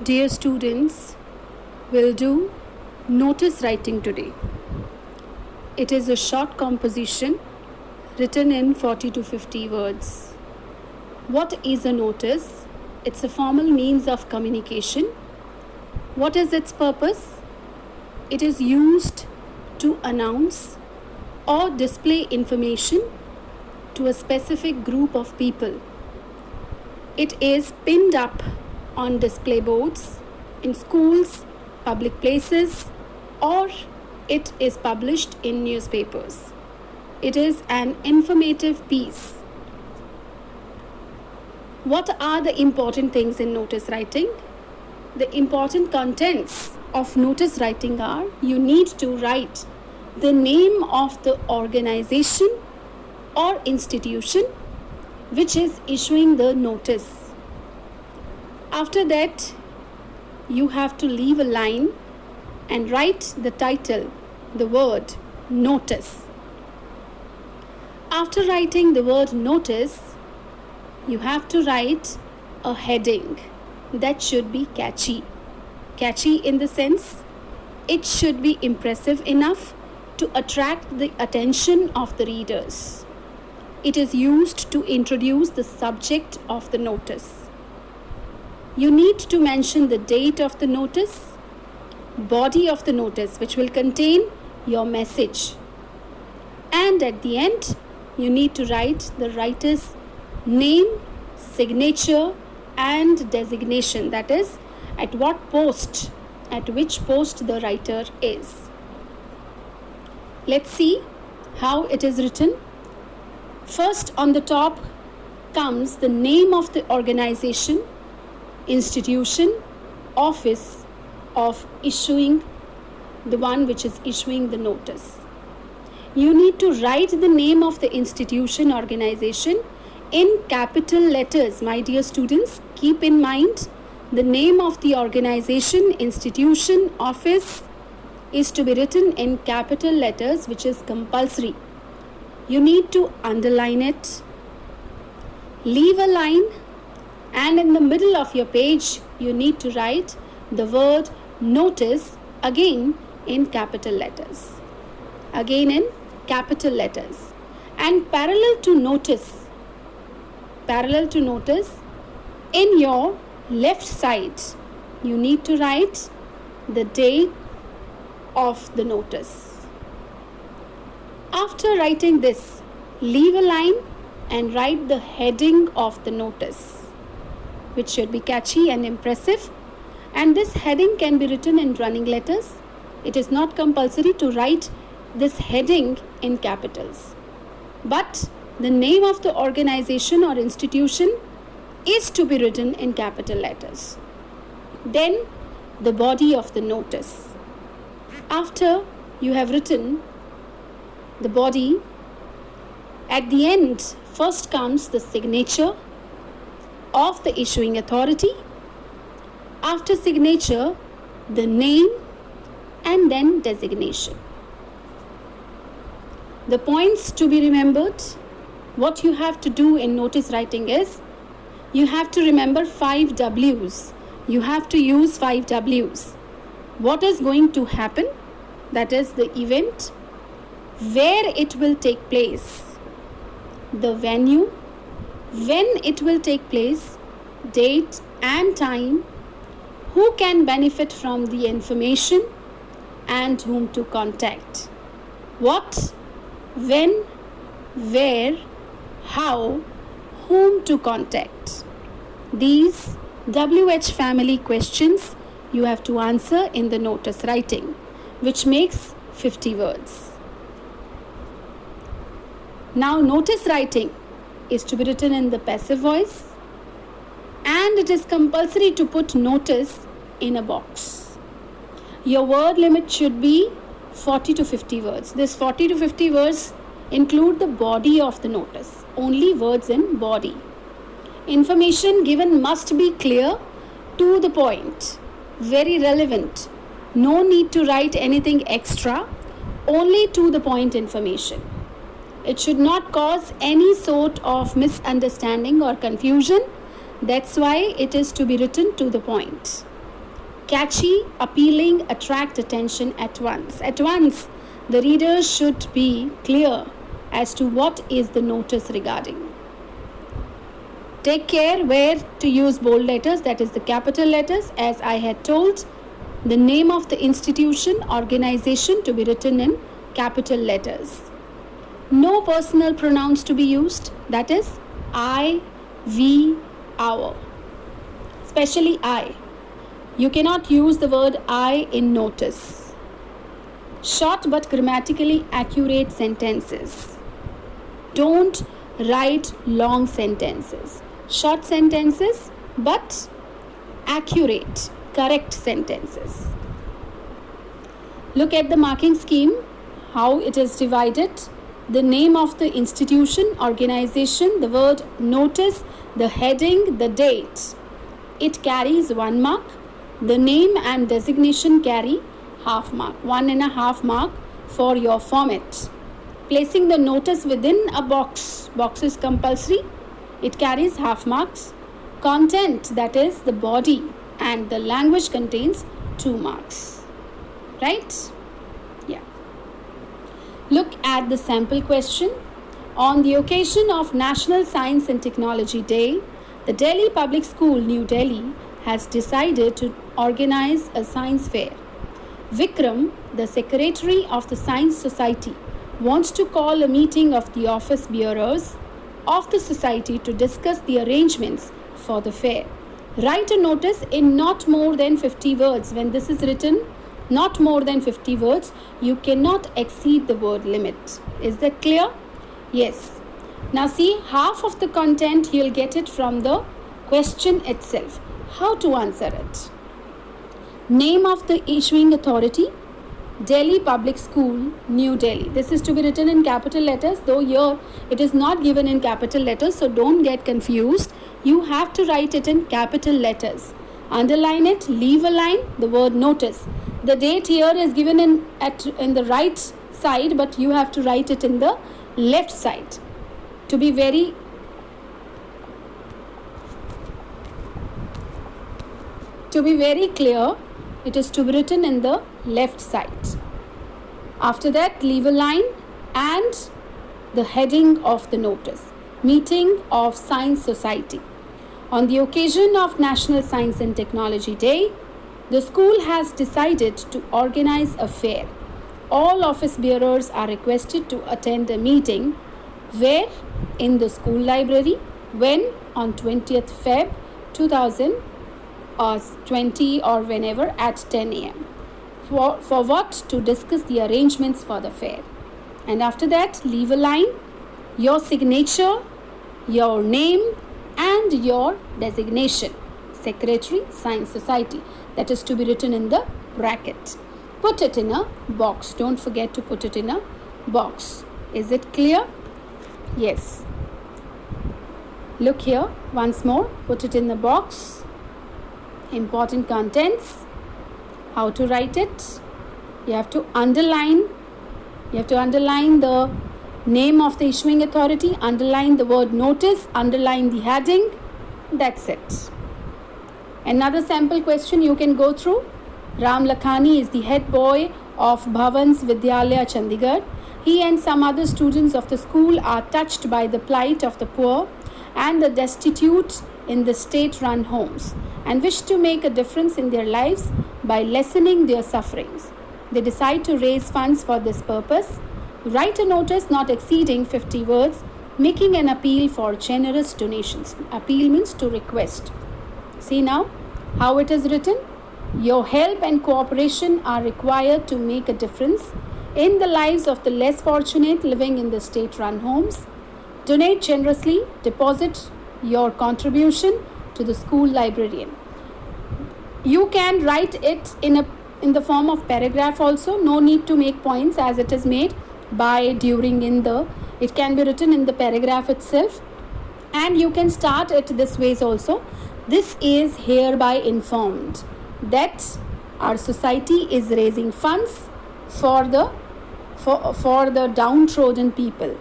Dear students, we'll do notice writing today. It is a short composition written in 40 to 50 words. What is a notice? It's a formal means of communication. What is its purpose? It is used to announce or display information to a specific group of people. It is pinned up on display boards in schools, public places, or it is published in newspapers. It is an informative piece. What are the important things in notice writing? The important contents of notice writing are: you need to write the name of the organization or institution which is issuing the notice. After that, you have to leave a line and write the title, the word notice. After writing the word notice, you have to write a heading that should be catchy. Catchy in the sense, it should be impressive enough to attract the attention of the readers. It is used to introduce the subject of the notice. You need to mention the date of the notice, body of the notice which will contain your message, and at the end you need to write the writer's name, signature and designation, that is at which post the writer is. Let's see how it is written. First, on the top comes the name of the organization, institution, office of issuing, the one which is issuing the notice. You need to write the name of the institution, organization in capital letters. My dear students, keep in mind the name of the organization, institution, office is to be written in capital letters, which is compulsory. You need to underline it, leave a line, and in the middle of your page you need to write the word notice again in capital letters. Again in capital letters. And parallel to notice, in your left side you need to write the date of the notice. After writing this, leave a line and write the heading of the notice, which should be catchy and impressive, and this heading can be written in running letters. It is not compulsory to write this heading in capitals, but the name of the organization or institution is to be written in capital letters. Then the body of the notice. After you have written the body, at the end first comes the signature of the issuing authority. After signature, the name, and then designation. The points to be remembered: what you have to do in notice writing is, you have to remember 5 W's. You have to use 5 W's. What is going to happen? That is the event, where it will take place, the venue, when it will take place, date and time, who can benefit from the information, and whom to contact. What, when, where, how, whom to contact. These WH family questions you have to answer in the notice writing, which makes 50 words. Now, notice writing is to be written in the passive voice, and it is compulsory to put notice in a box. Your word limit should be 40 to 50 words. This 40 to 50 words include the body of the notice, only words in body. Information given must be clear, to the point, very relevant. No need to write anything extra, only to the point information. It should not cause any sort of misunderstanding or confusion. That's why it is to be written to the point. Catchy, appealing, attract attention at once. At once, the reader should be clear as to what is the notice regarding. Take care where to use bold letters, that is the capital letters, as I had told. The name of the institution, organization to be written in capital letters. No personal pronouns to be used, that is I, we, our. Especially I. You cannot use the word I in notice. Short but grammatically accurate sentences. Don't write long sentences. Short sentences but accurate, correct sentences. Look at the marking scheme, how it is divided. The name of the institution, organization, the word notice, the heading, the date. It carries 1 mark. The name and designation carry half mark, 1.5 mark for your format. Placing the notice within a box is compulsory. It carries half marks. Content, that is the body and the language, contains 2 marks. Right? Yeah. Look at the sample question. On the occasion of National Science and Technology Day, the Delhi Public School, New Delhi, has decided to organize a science fair. Vikram, the secretary of the Science Society, wants to call a meeting of the office bearers of the society to discuss the arrangements for the fair. Write a notice in not more than 50 words. When this is written, not more than 50 words, you cannot exceed the word limit. Is that clear? Yes. Now see, half of the content you'll get it from the question itself. How to answer it? Name of the issuing authority, Delhi Public School, New Delhi. This is to be written in capital letters, though here it is not given in capital letters, so don't get confused. You have to write it in capital letters. Underline it, leave a line, the word notice. The date here is given in the right side, but you have to write it in the left side. To be very clear, it is to be written in the left side. After that, leave a line and the heading of the notice. Meeting of Science Society. On the occasion of National Science and Technology Day, the school has decided to organize a fair. All office bearers are requested to attend a meeting where in the school library, when on 20th Feb 2020 or whenever at 10 a.m. For what? To discuss the arrangements for the fair. And after that, leave a line, your signature, your name and your designation. Secretary, Science Society. That is to be written in the bracket. Put it in a box. Don't forget to put it in a box. Is it clear? Yes. Look here once more. Put it in the box. Important contents. How to write it? You have to underline. You have to underline the name of the issuing authority. Underline the word notice. Underline the heading. That's it. Another sample question you can go through. Ram Lakhani is the head boy of Bhavans Vidyalaya, Chandigarh. He and some other students of the school are touched by the plight of the poor and the destitute in the state-run homes and wish to make a difference in their lives by lessening their sufferings. They decide to raise funds for this purpose. Write a notice not exceeding 50 words, making an appeal for generous donations. Appeal means to request. See now how it is written. Your help and cooperation are required to make a difference in the lives of the less fortunate living in the state-run homes. Donate generously. Deposit your contribution to the school librarian. You can write it in the form of paragraph also. No need to make points as it is made by, during, in the. It can be written in the paragraph itself. And you can start it this ways also. This is hereby informed that our society is raising funds for the downtrodden people.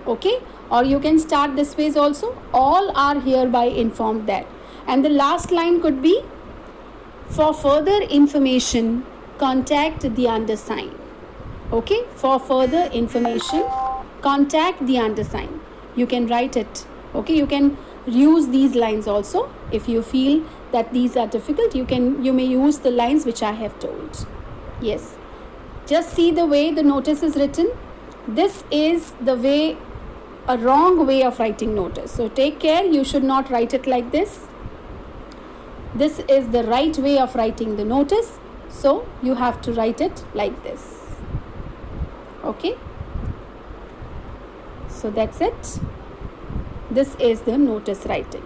Okay? Or you can start this ways also. All are hereby informed that. And the last line could be For further information, contact the undersigned. Okay, for further information, contact the undersigned. You can write it. Okay, you can use these lines also. If you feel that these are difficult, you may use the lines which I have told. Yes, just see the way the notice is written. This is the way, a wrong way of writing notice. So take care, you should not write it like this. This is the right way of writing the notice. So you have to write it like this. Okay. So that's it. This is the notice writing.